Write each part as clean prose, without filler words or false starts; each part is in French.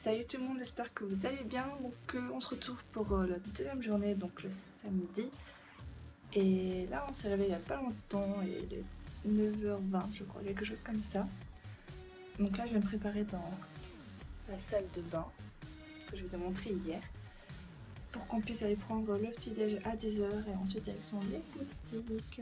Salut tout le monde, j'espère que vous allez bien. Donc on se retrouve pour la deuxième journée, donc le samedi. Et là on s'est réveillé il n'y a pas longtemps, il est 9h20 je crois, quelque chose comme ça. Donc là je vais me préparer dans la salle de bain que je vous ai montré hier pour qu'on puisse aller prendre le petit déj à 10h et ensuite direction les boutiques.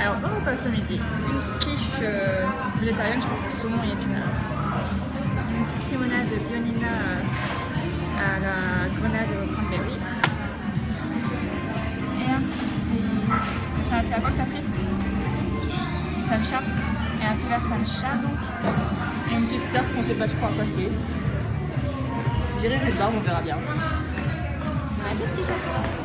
Alors, on repas ce midi. Une quiche végétarienne, je pense que c'est saumon et épinards. Une petite limonade de Bionina à la grenade au cranberry. Et un petit thé. C'est un thé à quoi que t'as pris? Sancha. Et un thé vert Sancha donc. Et une petite tarte qu'on sait pas trop à quoi c'est. J'irai le bar, on verra bien. On a des petits châteaux.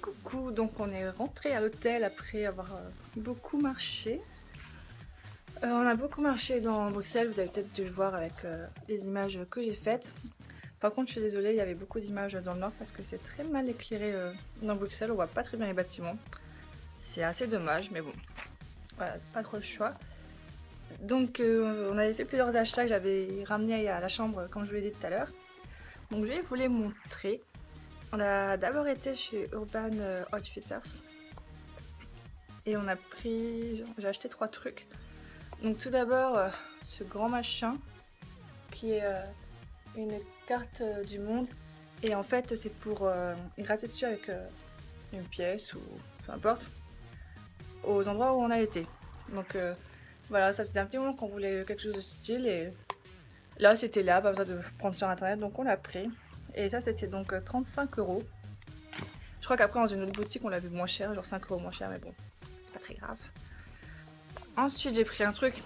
Coucou, donc on est rentré à l'hôtel après avoir beaucoup marché. On a beaucoup marché dans Bruxelles, vous avez peut-être dû le voir avec les images que j'ai faites. Par contre je suis désolée, il y avait beaucoup d'images dans le nord parce que c'est très mal éclairé dans Bruxelles, on voit pas très bien les bâtiments. C'est assez dommage, mais bon, voilà, pas trop le choix. Donc on avait fait plusieurs achats que j'avais ramenés à la chambre comme je vous l'ai dit tout à l'heure. Donc je vais vous les montrer. On a d'abord été chez Urban Outfitters et on a pris, j'ai acheté 3 trucs. Donc tout d'abord ce grand machin qui est une carte du monde et en fait c'est pour gratter dessus avec une pièce ou peu importe aux endroits où on a été. Donc voilà, ça faisait un petit moment qu'on voulait quelque chose de style et là c'était là, pas besoin de prendre sur internet donc on l'a pris. Et ça c'était donc 35 €. Je crois qu'après dans une autre boutique on l'a vu moins cher, genre 5 € moins cher, mais bon, c'est pas très grave. Ensuite j'ai pris un truc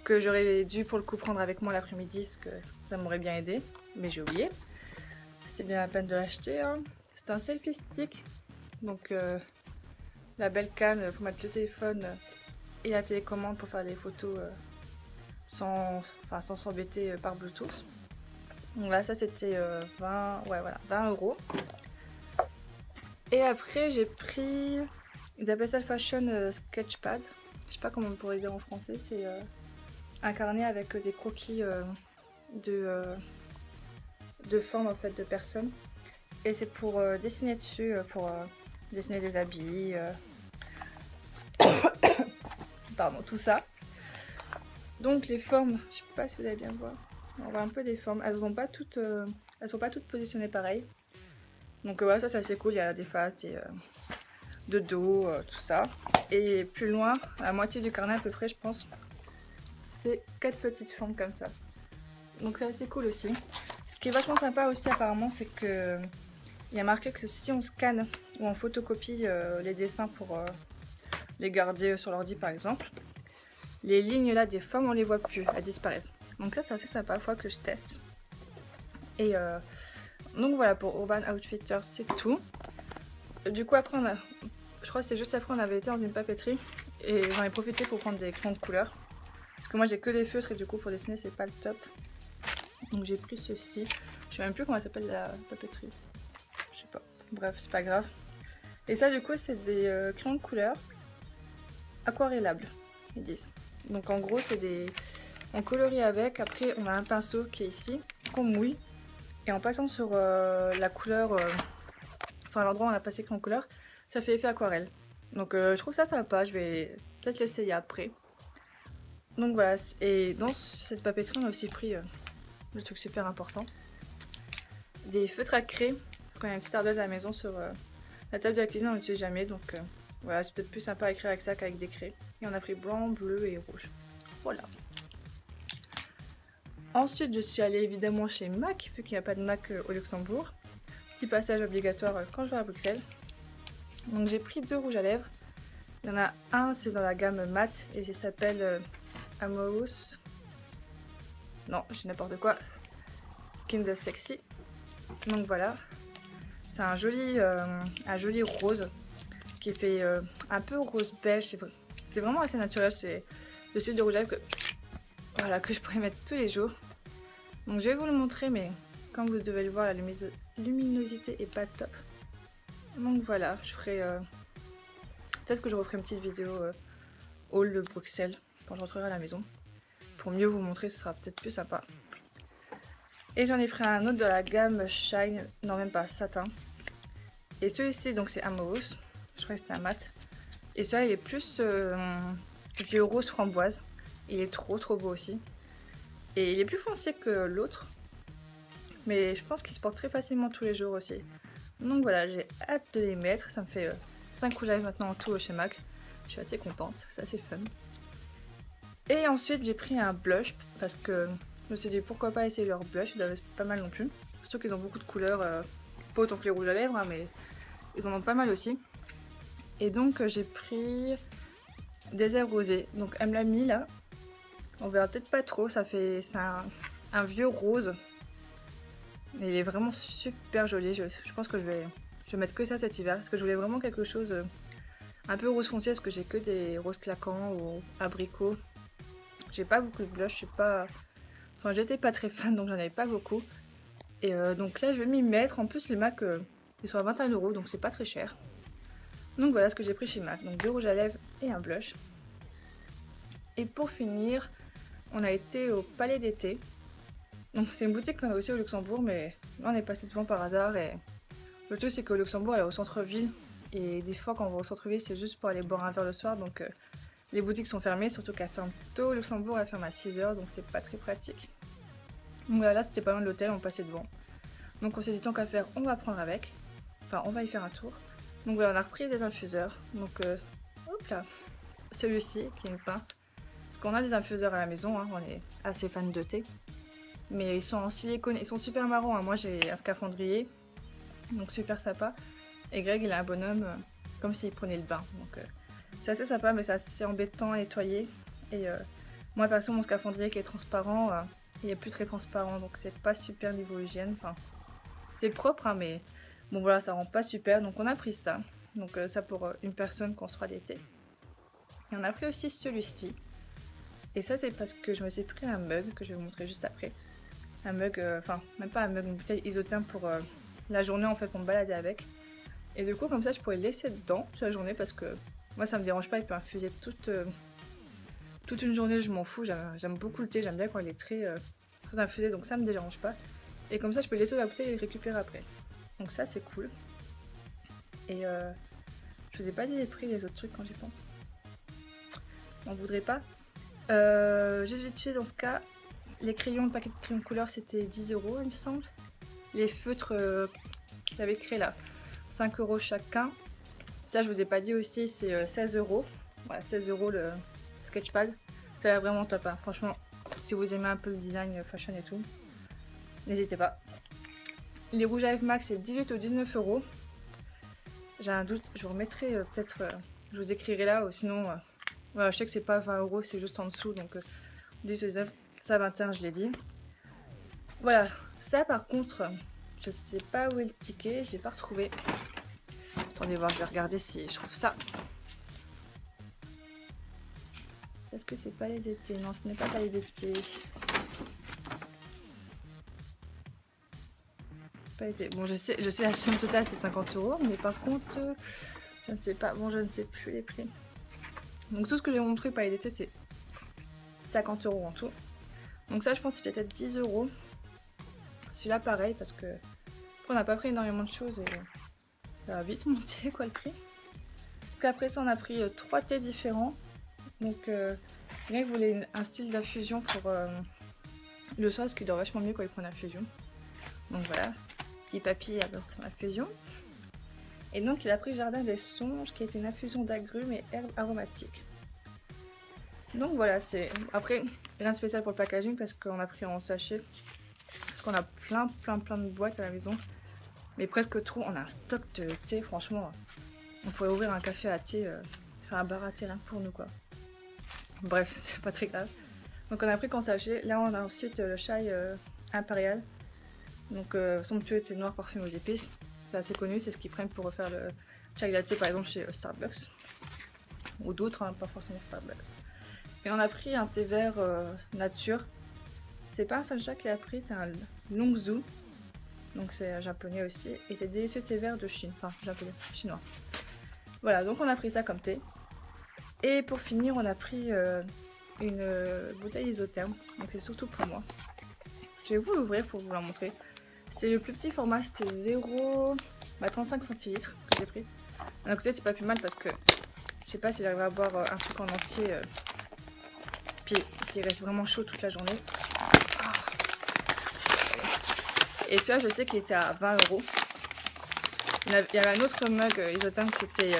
que j'aurais dû pour le coup prendre avec moi l'après-midi parce que ça m'aurait bien aidé, mais j'ai oublié. C'était bien la peine de l'acheter. Hein. C'est un selfie stick, donc la belle canne pour mettre le téléphone et la télécommande pour faire les photos sans s'embêter par Bluetooth. Donc là ça c'était 20 €. Et après j'ai pris, ils appellent ça le Fashion Sketchpad. Je sais pas comment on pourrait dire en français, c'est un carnet avec des croquis de formes en fait de personnes. Et c'est pour dessiner dessus, pour dessiner des habits, pardon, tout ça. Donc les formes, je sais pas si vous allez bien voir. On voit un peu des formes, elles sont pas toutes positionnées pareil. Donc voilà, ça c'est assez cool, il y a des faces, de dos, tout ça. Et plus loin, à la moitié du carnet à peu près je pense, c'est 4 petites formes comme ça. Donc c'est assez cool aussi. Ce qui est vachement sympa aussi apparemment, c'est que il y a marqué que si on scanne ou on photocopie les dessins pour les garder sur l'ordi par exemple, les lignes là des formes on les voit plus, elles disparaissent. Donc ça c'est assez sympa, il faut que je teste. Et donc voilà, pour Urban Outfitters c'est tout. Du coup après je crois que c'est juste après on avait été dans une papeterie et j'en ai profité pour prendre des crayons de couleur. Parce que moi j'ai que des feutres et du coup pour dessiner c'est pas le top. Donc j'ai pris ceci. Je sais même plus comment ça s'appelle la papeterie. Je sais pas. Bref, c'est pas grave. Et ça du coup c'est des crayons de couleur aquarellables, ils disent. Donc en gros c'est des... On colorie avec, après on a un pinceau qui est ici, qu'on mouille. Et en passant sur la couleur, enfin l'endroit où on a passé crayon de couleur, ça fait effet aquarelle. Donc je trouve ça sympa, je vais peut-être l'essayer après. Donc voilà, et dans cette papeterie on a aussi pris le truc super important, des feutres à craie, parce qu'on a une petite ardoise à la maison sur la table de la cuisine, on ne l'utilise jamais, donc voilà, c'est peut-être plus sympa à écrire avec ça qu'avec des craies. Et on a pris blanc, bleu et rouge. Voilà. Ensuite je suis allée évidemment chez MAC, vu qu'il n'y a pas de MAC au Luxembourg. Petit passage obligatoire quand je vais à Bruxelles. Donc j'ai pris 2 rouges à lèvres. Il y en a un, c'est dans la gamme mat et il s'appelle Amorous. Non, je dis n'importe quoi. Kindle Sexy. Donc voilà. C'est un joli rose qui fait un peu rose beige. C'est vraiment assez naturel. C'est le style de rouge à lèvres que je pourrais mettre tous les jours. Donc je vais vous le montrer, mais comme vous devez le voir, la luminosité est pas top. Donc voilà, je ferai... peut-être que je referai une petite vidéo haul de Bruxelles quand je rentrerai à la maison. Pour mieux vous montrer, ce sera peut-être plus sympa. Et j'en ai pris un autre de la gamme Shine, non même pas, satin. Et celui-ci, donc c'est Amorous, je crois que c'était un mat. Et celui-là, il est plus vieux rose framboise. Il est trop beau aussi. Et il est plus foncé que l'autre. Mais je pense qu'il se porte très facilement tous les jours aussi. Donc voilà, j'ai hâte de les mettre. Ça me fait 5 rouges à lèvres maintenant en tout chez MAC. Je suis assez contente, c'est assez fun. Et ensuite j'ai pris un blush parce que je me suis dit pourquoi pas essayer leur blush, ils doivent être pas mal non plus. Surtout qu'ils ont beaucoup de couleurs, pas autant que les rouges à lèvres, hein, mais ils en ont pas mal aussi. Et donc j'ai pris des airs rosés. Donc elle me l'a mis là. On verra peut-être pas trop, c'est un vieux rose. Mais il est vraiment super joli. Je pense que je vais mettre que ça cet hiver parce que je voulais vraiment quelque chose un peu rose foncé parce que j'ai que des roses claquants ou abricots. J'ai pas beaucoup de blush, je suis pas... Enfin j'étais pas très fan donc j'en avais pas beaucoup. Et donc là je vais m'y mettre. En plus les MAC ils sont à 21 € donc c'est pas très cher. Donc voilà ce que j'ai pris chez MAC. Donc 2 rouges à lèvres et un blush. Et pour finir, on a été au Palais d'été. Donc c'est une boutique qu'on a aussi au Luxembourg, mais là on est passé devant par hasard. Et le truc c'est qu'au Luxembourg elle est au centre-ville. Et des fois quand on va au centre-ville c'est juste pour aller boire un verre le soir. Donc les boutiques sont fermées, surtout qu'elles ferment tôt au Luxembourg, elles ferment à 6 h, donc c'est pas très pratique. Donc voilà, là c'était pas loin de l'hôtel, on passait devant. Donc on s'est dit tant qu'à faire, on va prendre avec. Enfin on va y faire un tour. Donc voilà, on a repris des infuseurs. Donc hop là, celui-ci qui est une pince. Parce qu'on a des infuseurs à la maison, hein, on est assez fan de thé. Mais ils sont en silicone, ils sont super marrons. Hein. Moi j'ai un scaphandrier, donc super sympa. Et Greg il a un bonhomme comme s'il prenait le bain. Donc c'est assez sympa, mais c'est assez embêtant à nettoyer. Et moi perso mon scaphandrier qui est transparent, il est plus très transparent, donc c'est pas super niveau hygiène. Enfin, c'est propre, hein, mais bon voilà, ça rend pas super. Donc on a pris ça. Donc ça pour une personne qu'on se fera l'été. Et on a pris aussi celui-ci. Et ça c'est parce que je me suis pris un mug que je vais vous montrer juste après. Un mug, enfin même pas un mug, une bouteille isotherme pour la journée en fait pour me balader avec. Et du coup comme ça je pourrais le laisser dedans toute la journée parce que moi ça me dérange pas, il peut infuser toute une journée, je m'en fous, j'aime beaucoup le thé, j'aime bien quand il est très infusé donc ça me dérange pas. Et comme ça je peux laisser la bouteille et le récupérer après. Donc ça c'est cool. Et je vous ai pas dit les prix des autres trucs quand j'y pense. On voudrait pas. Juste vite fait dans ce cas, les crayons, le paquet de crayons de couleur c'était 10 € il me semble. Les feutres qu'il avait créé là, 5 € chacun. Ça je vous ai pas dit aussi, c'est 16 €. Voilà, 16 € le sketchpad. Ça a l'air vraiment top, hein. Franchement, si vous aimez un peu le design fashion et tout, n'hésitez pas. Les rouges à lèvres MAC c'est 18 ou 19 €. J'ai un doute, je vous remettrai peut-être, je vous écrirai là, ou sinon, voilà, je sais que c'est pas 20 €, c'est juste en dessous, donc 18 ou 19, ça 21 je l'ai dit. Voilà, ça par contre, je sais pas où est le ticket, je l'ai pas retrouvé. Attendez voir, je vais regarder si je trouve ça. Est-ce que c'est palais d'été? Non, ce n'est pas palais d'été. Bon, je sais la somme totale c'est 50 €, mais par contre, je ne sais pas. Bon, je ne sais plus les prix. Donc tout ce que j'ai montré palais d'été, c'est 50 € en tout. Donc ça, je pense, c'est peut-être 10 €. Celui-là, pareil, parce que on n'a pas pris énormément de choses et ça va vite monter quoi le prix. Parce qu'après ça, on a pris 3 thés différents. Donc, il voulait un style d'infusion pour le soir, ce qui dort vachement mieux quand il prend l'infusion. Donc voilà, petit papy à son infusion. Et donc, il a pris Jardin des Songes, qui est une infusion d'agrumes et herbes aromatiques. Donc voilà, c'est après rien de spécial pour le packaging parce qu'on a pris en sachet. Parce qu'on a plein de boîtes à la maison. Mais presque trop, on a un stock de thé, franchement. On pourrait ouvrir un café à thé, faire un bar à thé rien que pour nous quoi. Bref, c'est pas très grave. Donc on a pris qu'en sachet. Là on a ensuite le chai impérial. Donc somptueux thé noir parfumé aux épices. C'est assez connu, c'est ce qu'ils prennent pour refaire le chai latte par exemple chez Starbucks. Ou d'autres, hein, pas forcément Starbucks. Et on a pris un thé vert nature. C'est pas un Sancha qui a pris, c'est un Longzhu. Donc c'est japonais aussi. Et c'est délicieux thé vert de Chine. Enfin, japonais, chinois. Voilà, donc on a pris ça comme thé. Et pour finir, on a pris une bouteille isotherme. Donc c'est surtout pour moi. Je vais vous l'ouvrir pour vous la montrer. C'est le plus petit format, c'était 35 centilitres que j'ai pris. D'un côté, c'est pas plus mal parce que je sais pas si j'arrive à boire un truc en entier. Puis s'il reste vraiment chaud toute la journée. Et celui-là, je sais qu'il était à 20 €. Il y avait un autre mug isotherme qui était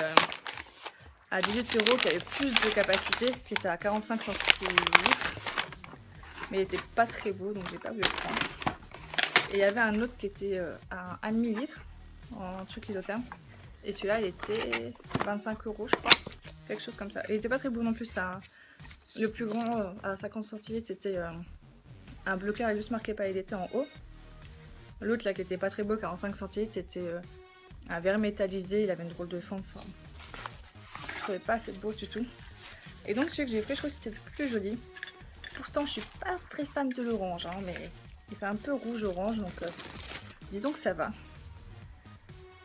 à 18 € qui avait plus de capacité, qui était à 45 centilitres. Mais il était pas très beau, donc j'ai pas voulu le prendre. Et il y avait un autre qui était à 1,5 litre en truc isotherme. Et celui-là, il était 25 € je crois. Quelque chose comme ça. Il était pas très beau non plus. Le plus grand à 50 centilitres, c'était un bleu clair avec juste marqué palais d'été en haut. L'autre là qui était pas très beau, 45 centilitres, c'était un verre métallisé. Il avait une drôle de forme. Enfin, je trouvais pas assez beau du tout. Et donc celui que j'ai pris, je trouve que c'était plus joli. Pourtant, je suis pas très fan de l'orange, hein, mais il fait un peu rouge-orange, donc disons que ça va.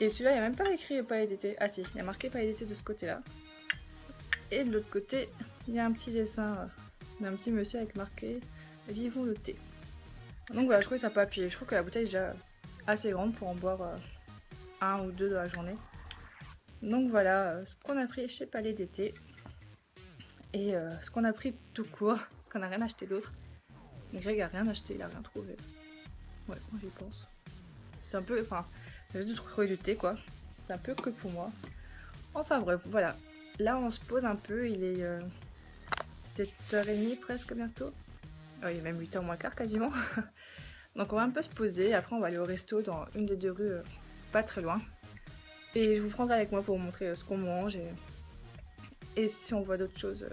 Et celui-là, il n'y a même pas écrit palais d'été. Ah si, il y a marqué palais d'été de ce côté-là. Et de l'autre côté, il y a un petit dessin d'un petit monsieur avec marqué « Vivons le thé ». Donc voilà, je trouvais ça pas. Puis je trouve que la bouteille est déjà assez grande pour en boire un ou deux dans la journée. Donc voilà ce qu'on a pris chez Palais d'été. Et ce qu'on a pris tout court, qu'on n'a rien acheté d'autre. Greg a rien acheté, il a rien trouvé. Ouais, moi j'y pense. C'est un peu, enfin, j'ai juste trouvé du thé quoi. C'est un peu que pour moi. Enfin bref, voilà. Là on se pose un peu, il est 7h30 presque bientôt. Oh, il est même 8h moins quart quasiment. Donc on va un peu se poser, après on va aller au resto dans une des deux rues pas très loin. Et je vous prendrai avec moi pour vous montrer ce qu'on mange et si on voit d'autres choses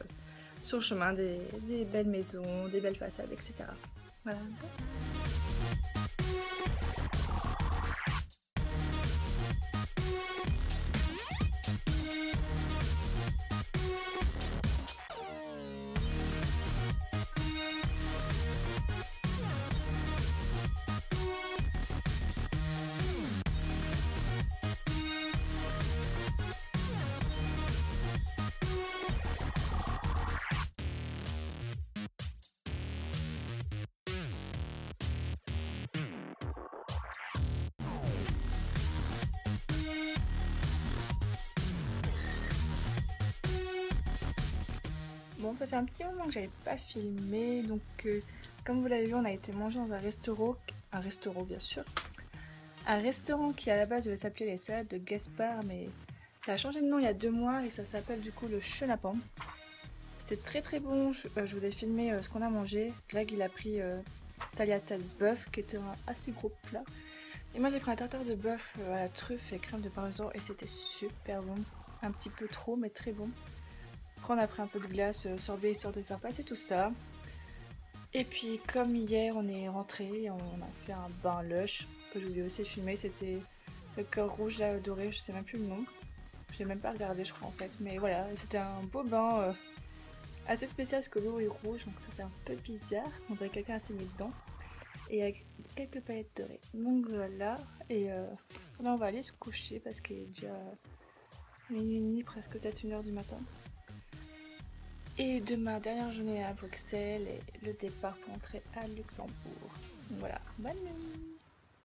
sur le chemin, des belles maisons, des belles façades, etc. Voilà. Bon, ça fait un petit moment que j'avais pas filmé, donc comme vous l'avez vu, on a été manger dans un restaurant bien sûr, un restaurant qui à la base devait s'appeler les Salades de Gaspard, mais ça a changé de nom il y a 2 mois et ça s'appelle du coup le Chenapan. C'était très très bon, je vous ai filmé ce qu'on a mangé. Greg il a pris tagliatelle bœuf qui était un assez gros plat. Et moi j'ai pris un tartare de bœuf à la truffe et crème de parmesan et c'était super bon. Un petit peu trop mais très bon. Après on a pris un peu de glace sorbet histoire de faire passer tout ça. Et puis comme hier on est rentré, on a fait un bain lush que je vous ai aussi filmé. C'était le cœur rouge là doré, je sais même plus le nom. Je l'ai même pas regardé je crois en fait. Mais voilà, c'était un beau bain assez spécial parce que l'eau est rouge, donc ça fait un peu bizarre. On dirait que quelqu'un s'est mis dedans. Et avec quelques paillettes dorées. Donc voilà, et là on va aller se coucher parce qu'il est déjà minuit et demi, presque peut-être 1h du matin. Et de ma dernière journée à Bruxelles et le départ pour entrer à Luxembourg. Donc voilà, bonne nuit.